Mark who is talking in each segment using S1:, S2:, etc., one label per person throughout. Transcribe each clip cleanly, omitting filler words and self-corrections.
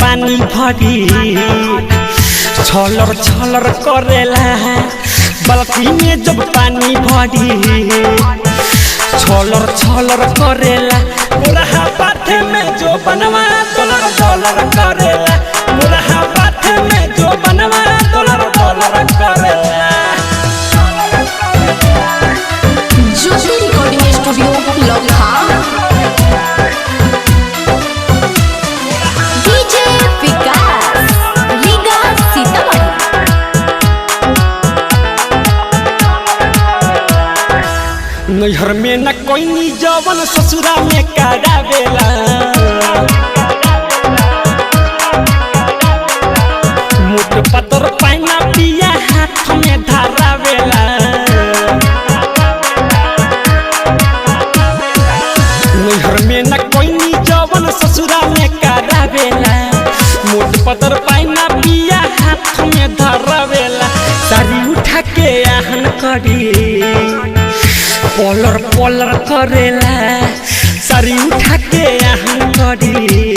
S1: पानी भरी छलर छलर करेला बाल्टी में जब पानी भरी छलर छलर करेला मुरहा पाथे में जो बनवा डॉलर डॉलर करेला मुरहा पाथे में जो बनवा डॉलर डॉलर करेला।
S2: ज्योति रिकॉर्डिंग स्टूडियो लखनऊ। डीजे विकास रीगा सीतामढ़ी।
S1: नैहर में न कोई नी जवन ससुरा में करावेला मुठ पतर पाइना पिया हाथ में धरावेला नैहर में न कोई नी जवन ससुरा में करावेला मुठ पतर पाइना पिया हाथ में धरावेला साड़ी उठा के आहन करी पोलर पोलर करेला साड़ी उठा के आहन करी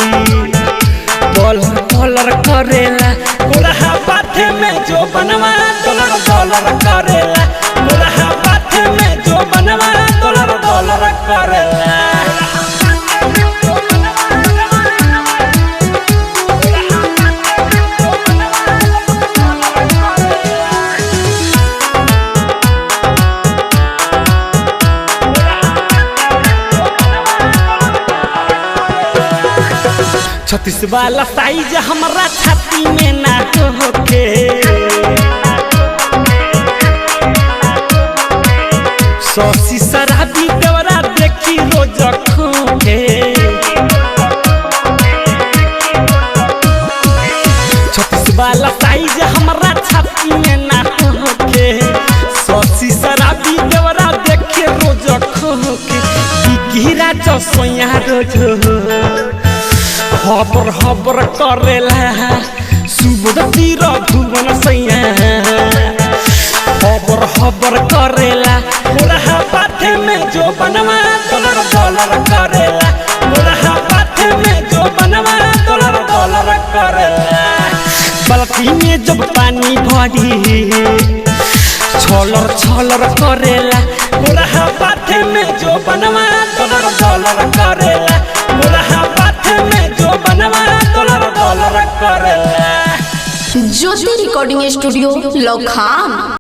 S1: पोलर पोलर करेला मुरहा पाथे में जो बनवा डॉलर डॉलर करेला मुरहा पाथे में जो बनवा डॉलर डॉलर करेला। छत्तीस वाला साइज हमारा छाती में ना होके सौसी शराबी देवरा देखी रोज खोके छत्तीस वाला साइज हमारा छाती में ना होके सौसी शराबी देवरा देखे रोज खोके गिरा चौसोया रोज हबर हबर करेला सुबह तीर भुवन सैया हबर हबर करेला मुरहा पाथे में जो बनवा डॉलर डॉलर करेला मुरहा पाथे में जो बनवा डॉलर डॉलर करेला बाल्टी में जब पानी भरी छलर छलर करेला मुरहा पाथे में जो बनवा डॉलर डॉलर करेला मुरहा पाथे में जो बनवा डॉलर डॉलर करेला।
S2: ज्योति रिकॉर्डिंग स्टूडियो लखनऊ।